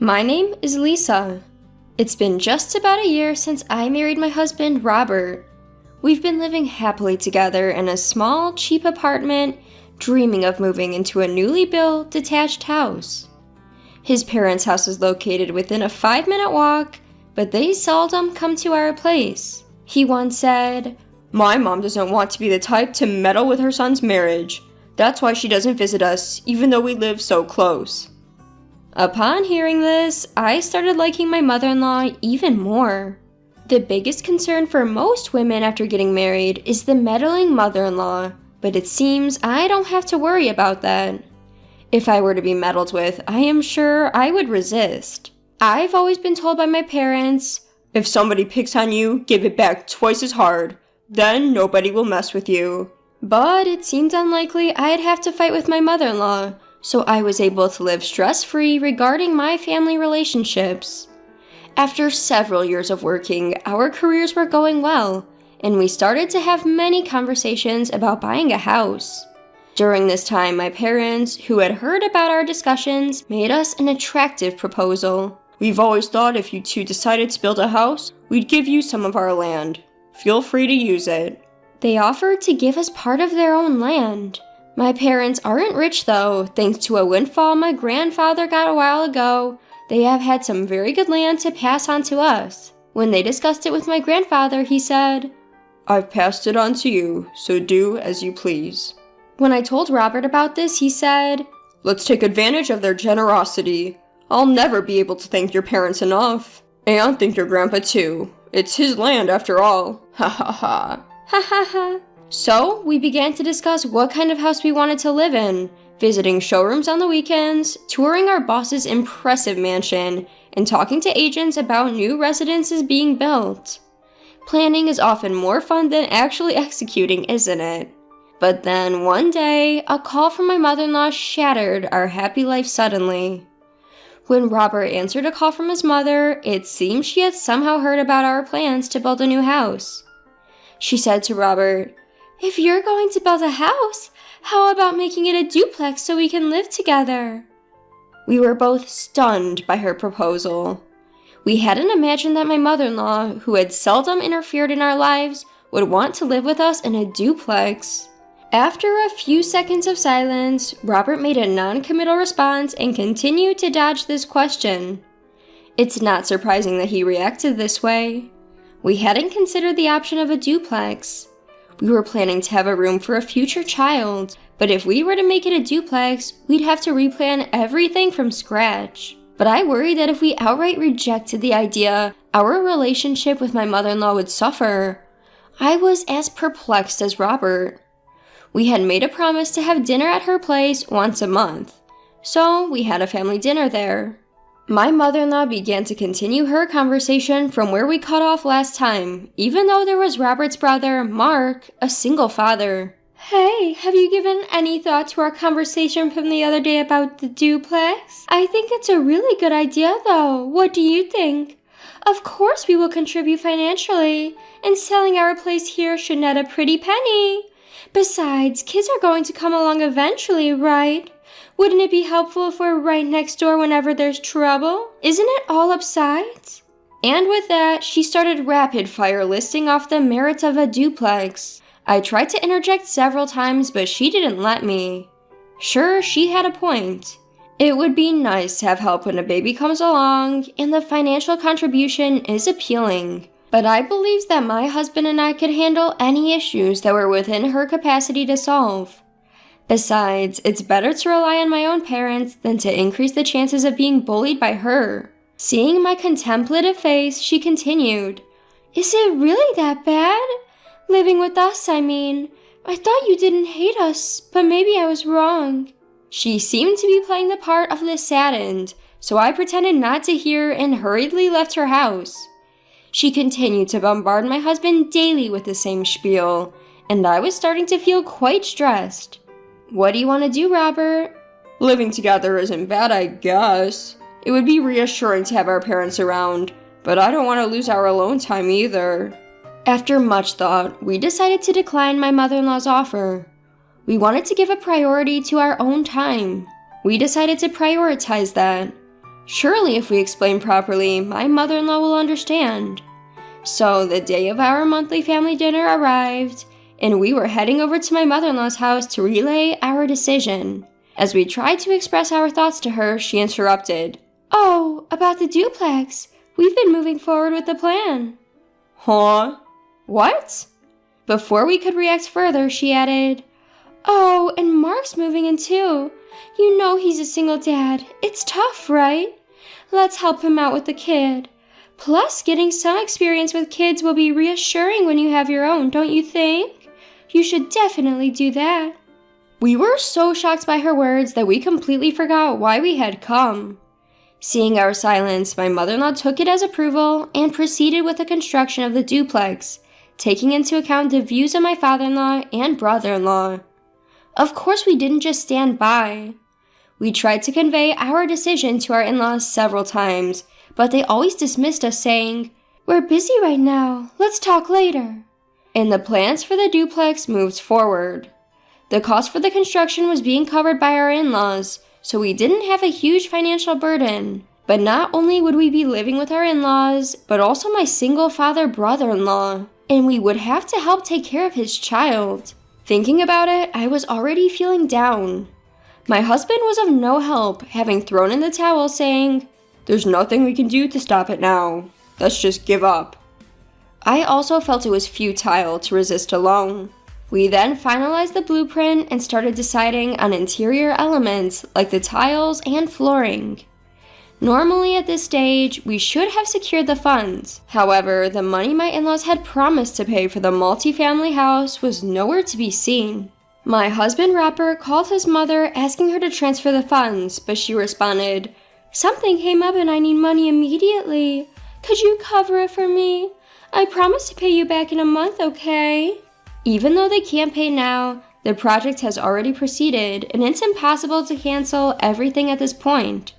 My name is Lisa. It's been just about a year since I married my husband, Robert. We've been living happily together in a small, cheap apartment, dreaming of moving into a newly built, detached house. His parents' house is located within a 5-minute walk, but they seldom come to our place. He once said, "My mom doesn't want to be the type to meddle with her son's marriage. That's why she doesn't visit us, even though we live so close." Upon hearing this, I started liking my mother-in-law even more. The biggest concern for most women after getting married is the meddling mother-in-law, but it seems I don't have to worry about that. If I were to be meddled with, I am sure I would resist. I've always been told by my parents, "If somebody picks on you, give it back twice as hard. Then nobody will mess with you." But it seemed unlikely I'd have to fight with my mother-in-law, so I was able to live stress-free regarding my family relationships. After several years of working, our careers were going well, and we started to have many conversations about buying a house. During this time, my parents, who had heard about our discussions, made us an attractive proposal. "We've always thought if you two decided to build a house, we'd give you some of our land. Feel free to use it." They offered to give us part of their own land. My parents aren't rich though, thanks to a windfall my grandfather got a while ago. They have had some very good land to pass on to us. When they discussed it with my grandfather, he said, "I've passed it on to you, so do as you please." When I told Robert about this, he said, "Let's take advantage of their generosity. I'll never be able to thank your parents enough. And thank your grandpa too. It's his land after all. Ha ha ha. Ha ha ha." So, we began to discuss what kind of house we wanted to live in, visiting showrooms on the weekends, touring our boss's impressive mansion, and talking to agents about new residences being built. Planning is often more fun than actually executing, isn't it? But then, one day, a call from my mother-in-law shattered our happy life suddenly. When Robert answered a call from his mother, it seemed she had somehow heard about our plans to build a new house. She said to Robert, "If you're going to build a house, how about making it a duplex so we can live together?" We were both stunned by her proposal. We hadn't imagined that my mother-in-law, who had seldom interfered in our lives, would want to live with us in a duplex. After a few seconds of silence, Robert made a non-committal response and continued to dodge this question. It's not surprising that he reacted this way. We hadn't considered the option of a duplex. We were planning to have a room for a future child, but if we were to make it a duplex, we'd have to replan everything from scratch. But I worried that if we outright rejected the idea, our relationship with my mother-in-law would suffer. I was as perplexed as Robert. We had made a promise to have dinner at her place once a month, so we had a family dinner there. My mother-in-law began to continue her conversation from where we cut off last time, even though there was Robert's brother, Mark, a single father. "Hey, have you given any thought to our conversation from the other day about the duplex? I think it's a really good idea though. What do you think? Of course we will contribute financially, and selling our place here should net a pretty penny. Besides, kids are going to come along eventually, right? Wouldn't it be helpful if we're right next door whenever there's trouble? Isn't it all upsides?" And with that, she started rapid-fire listing off the merits of a duplex. I tried to interject several times, but she didn't let me. Sure, she had a point. It would be nice to have help when a baby comes along, and the financial contribution is appealing. But I believed that my husband and I could handle any issues that were within her capacity to solve. Besides, it's better to rely on my own parents than to increase the chances of being bullied by her. Seeing my contemplative face, she continued, "Is it really that bad? Living with us, I mean. I thought you didn't hate us, but maybe I was wrong." She seemed to be playing the part of the saddened, so I pretended not to hear and hurriedly left her house. She continued to bombard my husband daily with the same spiel, and I was starting to feel quite stressed. "What do you want to do, Robert?" "Living together isn't bad, I guess. It would be reassuring to have our parents around, but I don't want to lose our alone time either." After much thought, we decided to decline my mother-in-law's offer. We wanted to give a priority to our own time. We decided to prioritize that. Surely if we explain properly, my mother-in-law will understand. So the day of our monthly family dinner arrived, and we were heading over to my mother-in-law's house to relay our decision. As we tried to express our thoughts to her, she interrupted. "Oh, about the duplex. We've been moving forward with the plan." "Huh? What?" Before we could react further, she added, "Oh, and Mark's moving in too. You know he's a single dad. It's tough, right? Let's help him out with the kid. Plus, getting some experience with kids will be reassuring when you have your own, don't you think? You should definitely do that." We were so shocked by her words that we completely forgot why we had come. Seeing our silence, my mother-in-law took it as approval and proceeded with the construction of the duplex, taking into account the views of my father-in-law and brother-in-law. Of course, we didn't just stand by. We tried to convey our decision to our in-laws several times, but they always dismissed us saying, "We're busy right now, let's talk later." And the plans for the duplex moved forward. The cost for the construction was being covered by our in-laws, so we didn't have a huge financial burden. But not only would we be living with our in-laws, but also my single father brother-in-law, and we would have to help take care of his child. Thinking about it, I was already feeling down. My husband was of no help, having thrown in the towel saying, "There's nothing we can do to stop it now. Let's just give up." I also felt it was futile to resist alone. We then finalized the blueprint and started deciding on interior elements like the tiles and flooring. Normally at this stage, we should have secured the funds. However, the money my in-laws had promised to pay for the multifamily house was nowhere to be seen. My husband Robert called his mother asking her to transfer the funds, but she responded, "Something came up and I need money immediately. Could you cover it for me? I promise to pay you back in a month, okay?" Even though they can't pay now, the project has already proceeded and it's impossible to cancel everything at this point.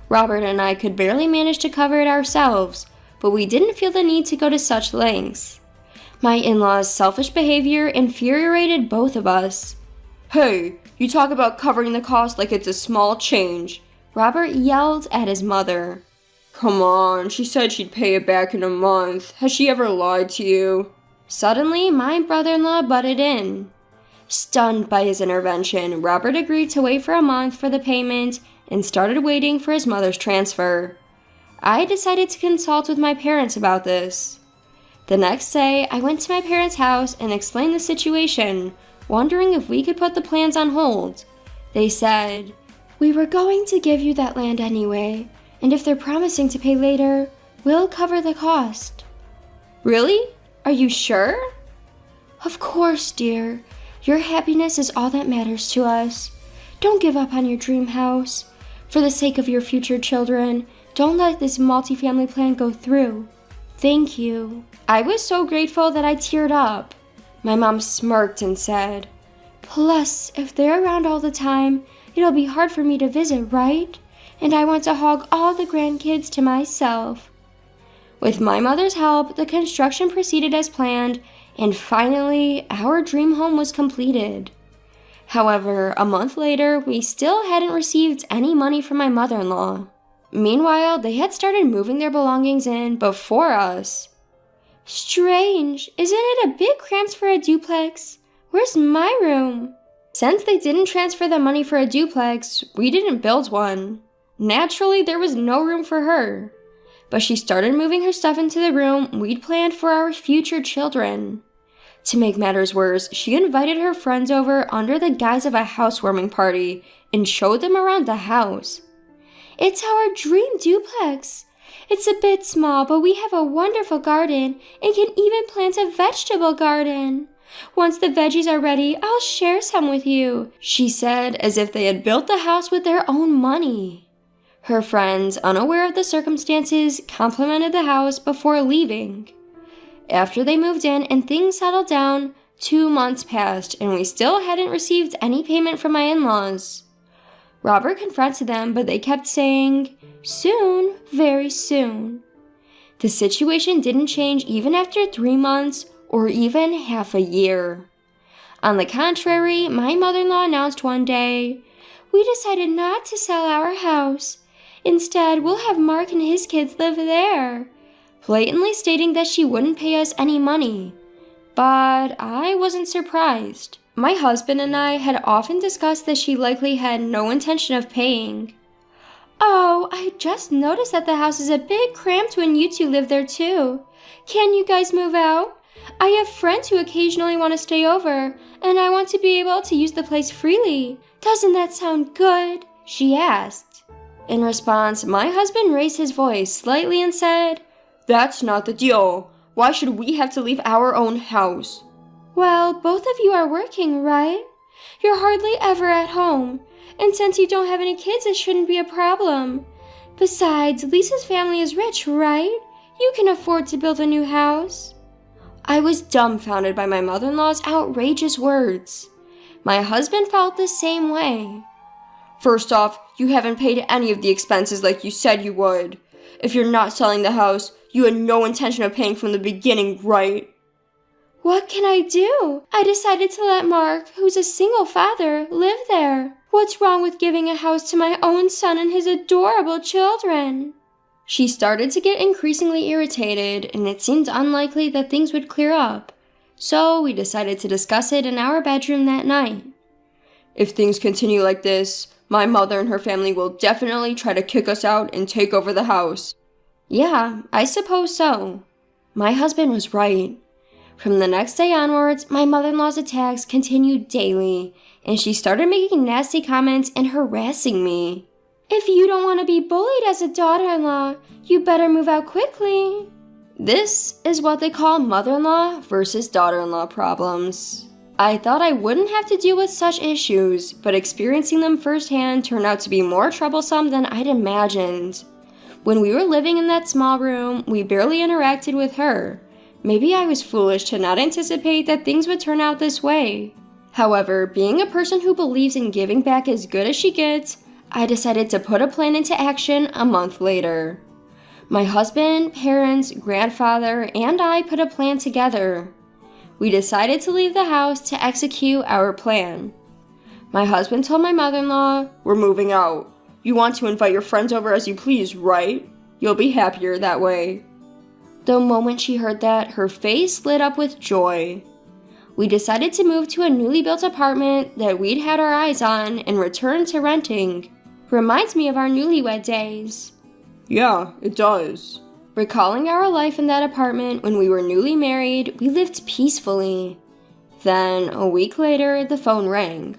Robert and I could barely manage to cover it ourselves, but we didn't feel the need to go to such lengths. My in-laws' selfish behavior infuriated both of us. "Hey, you talk about covering the cost like it's a small change," Robert yelled at his mother. "Come on, she said she'd pay it back in a month. Has she ever lied to you?" Suddenly, my brother-in-law butted in. Stunned by his intervention, Robert agreed to wait for a month for the payment and started waiting for his mother's transfer. I decided to consult with my parents about this. The next day, I went to my parents' house and explained the situation, wondering if we could put the plans on hold. They said, "We were going to give you that land anyway, and if they're promising to pay later, we'll cover the cost." "Really? Are you sure?" "Of course, dear. Your happiness is all that matters to us. Don't give up on your dream house. For the sake of your future children, don't let this multifamily plan go through. Thank you." I was so grateful that I teared up. My mom smirked and said, "Plus, if they're around all the time, it'll be hard for me to visit, right? And I want to hog all the grandkids to myself." With my mother's help, the construction proceeded as planned, and finally, our dream home was completed. However, a month later, we still hadn't received any money from my mother-in-law. Meanwhile, they had started moving their belongings in before us. "Strange, isn't it a bit cramped for a duplex? Where's my room?" Since they didn't transfer the money for a duplex, we didn't build one. Naturally, there was no room for her. But she started moving her stuff into the room we'd planned for our future children. To make matters worse, she invited her friends over under the guise of a housewarming party and showed them around the house. "It's our dream duplex. It's a bit small, but we have a wonderful garden and can even plant a vegetable garden. Once the veggies are ready, I'll share some with you," she said, as if they had built the house with their own money. Her friends, unaware of the circumstances, complimented the house before leaving. After they moved in and things settled down, 2 months passed and we still hadn't received any payment from my in-laws. Robert confronted them, but they kept saying, "Soon, very soon." The situation didn't change even after 3 months or even half a year. On the contrary, my mother-in-law announced one day, "We decided not to sell our house. Instead, we'll have Mark and his kids live there," blatantly stating that she wouldn't pay us any money. But I wasn't surprised. My husband and I had often discussed that she likely had no intention of paying. "Oh, I just noticed that the house is a bit cramped when you two live there too. Can you guys move out? I have friends who occasionally want to stay over, and I want to be able to use the place freely. Doesn't that sound good?" she asked. In response, my husband raised his voice slightly and said, "That's not the deal. Why should we have to leave our own house?" "Well, both of you are working, right? You're hardly ever at home, and since you don't have any kids, it shouldn't be a problem. Besides, Lisa's family is rich, right? You can afford to build a new house." I was dumbfounded by my mother-in-law's outrageous words. My husband felt the same way. "First off, you haven't paid any of the expenses like you said you would. If you're not selling the house, you had no intention of paying from the beginning, right?" "What can I do? I decided to let Mark, who's a single father, live there. What's wrong with giving a house to my own son and his adorable children?" She started to get increasingly irritated, and it seemed unlikely that things would clear up, so we decided to discuss it in our bedroom that night. "If things continue like this, my mother and her family will definitely try to kick us out and take over the house." Yeah, I suppose so. My husband was right. From the next day onwards, my mother-in-law's attacks continued daily, and she started making nasty comments and harassing me. "If you don't want to be bullied as a daughter-in-law, you better move out quickly." This is what they call mother-in-law versus daughter-in-law problems. I thought I wouldn't have to deal with such issues, but experiencing them firsthand turned out to be more troublesome than I'd imagined. When we were living in that small room, we barely interacted with her. Maybe I was foolish to not anticipate that things would turn out this way. However, being a person who believes in giving back as good as she gets, I decided to put a plan into action a month later. My husband, parents, grandfather, and I put a plan together. We decided to leave the house to execute our plan. My husband told my mother-in-law, "We're moving out. You want to invite your friends over as you please, right? You'll be happier that way." The moment she heard that, her face lit up with joy. We decided to move to a newly built apartment that we'd had our eyes on and return to renting. Reminds me of our newlywed days. Yeah, it does. Recalling our life in that apartment when we were newly married, we lived peacefully. Then, a week later, the phone rang.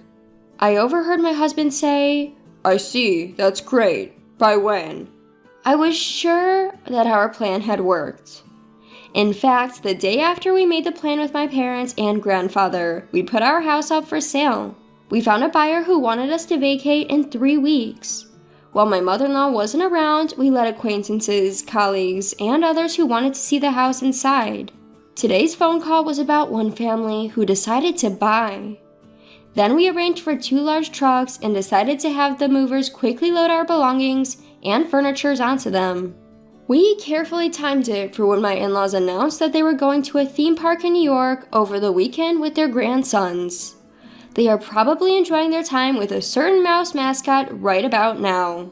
I overheard my husband say, "I see, that's great. By when?" I was sure that our plan had worked. In fact, the day after we made the plan with my parents and grandfather, we put our house up for sale. We found a buyer who wanted us to vacate in 3 weeks. While my mother-in-law wasn't around, we let acquaintances, colleagues, and others who wanted to see the house inside. Today's phone call was about one family who decided to buy. Then we arranged for 2 large trucks and decided to have the movers quickly load our belongings and furnitures onto them. We carefully timed it for when my in-laws announced that they were going to a theme park in New York over the weekend with their grandsons. They are probably enjoying their time with a certain mouse mascot right about now.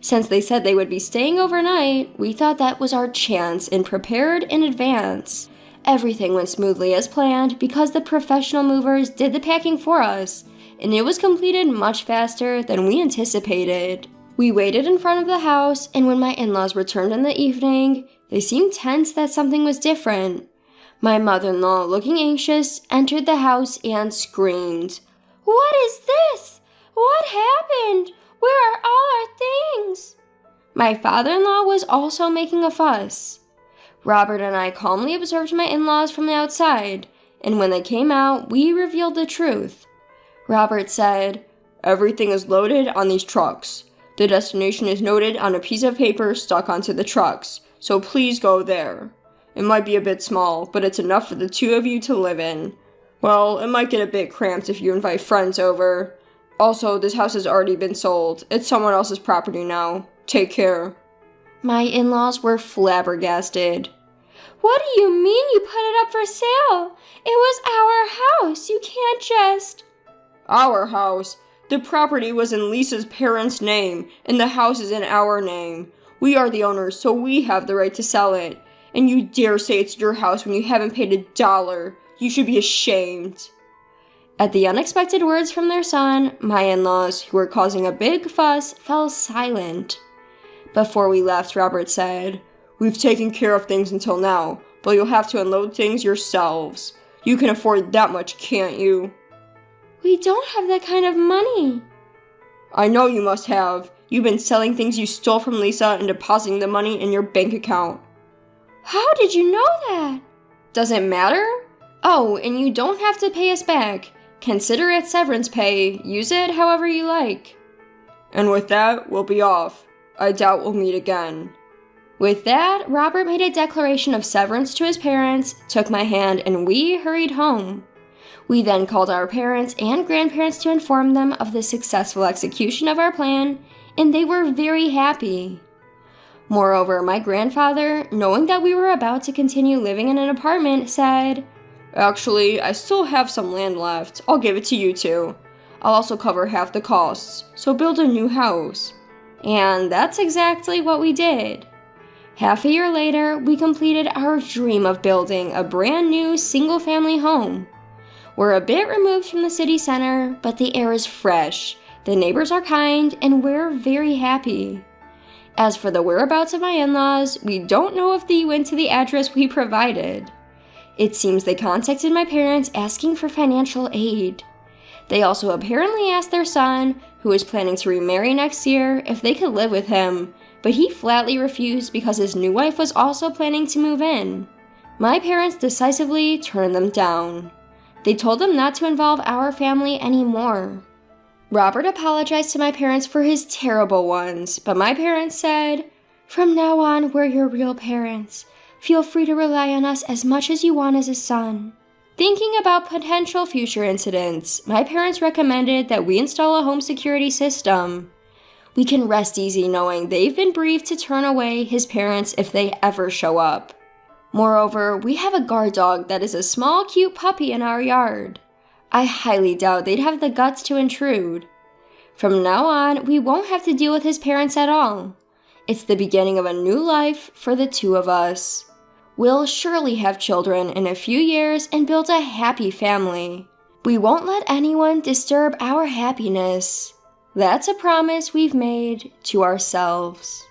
Since they said they would be staying overnight, we thought that was our chance and prepared in advance. Everything went smoothly as planned because the professional movers did the packing for us, and it was completed much faster than we anticipated. We waited in front of the house, and when my in-laws returned in the evening, they seemed tense that something was different. My mother-in-law, looking anxious, entered the house and screamed, "What is this? What happened? Where are all our things?" My father-in-law was also making a fuss. Robert and I calmly observed my in-laws from the outside, and when they came out, we revealed the truth. Robert said, "Everything is loaded on these trucks. The destination is noted on a piece of paper stuck onto the trucks, so please go there. It might be a bit small, but it's enough for the 2 of you to live in. Well, it might get a bit cramped if you invite friends over. Also, this house has already been sold. It's someone else's property now. Take care." My in-laws were flabbergasted. "What do you mean you put it up for sale? It was our house. You can't just..." "Our house? The property was in Lisa's parents' name, and the house is in our name. We are the owners, so we have the right to sell it. And you dare say it's your house when you haven't paid $1. You should be ashamed." At the unexpected words from their son, my in-laws, who were causing a big fuss, fell silent. Before we left, Robert said, "We've taken care of things until now, but you'll have to unload things yourselves. You can afford that much, can't you?" "We don't have that kind of money." "I know you must have. You've been selling things you stole from Lisa and depositing the money in your bank account." "How did you know that?" "Does it matter? Oh, and you don't have to pay us back. Consider it severance pay. Use it however you like." "And with that, we'll be off. I doubt we'll meet again." With that, Robert made a declaration of severance to his parents, took my hand, and we hurried home. We then called our parents and grandparents to inform them of the successful execution of our plan, and they were very happy. Moreover, my grandfather, knowing that we were about to continue living in an apartment, said, "Actually, I still have some land left. I'll give it to you two. I'll also cover half the costs, so build a new house." And that's exactly what we did. Half a year later, we completed our dream of building a brand new single-family home. We're a bit removed from the city center, but the air is fresh, the neighbors are kind, and we're very happy. As for the whereabouts of my in-laws, we don't know if they went to the address we provided. It seems they contacted my parents asking for financial aid. They also apparently asked their son, who is planning to remarry next year, if they could live with him, but he flatly refused because his new wife was also planning to move in. My parents decisively turned them down. They told them not to involve our family anymore. Robert apologized to my parents for his terrible ones, but my parents said, "From now on, we're your real parents. Feel free to rely on us as much as you want as a son." Thinking about potential future incidents, my parents recommended that we install a home security system. We can rest easy knowing they've been briefed to turn away his parents if they ever show up. Moreover, we have a guard dog that is a small, cute puppy in our yard. I highly doubt they'd have the guts to intrude. From now on, we won't have to deal with his parents at all. It's the beginning of a new life for the two of us. We'll surely have children in a few years and build a happy family. We won't let anyone disturb our happiness. That's a promise we've made to ourselves.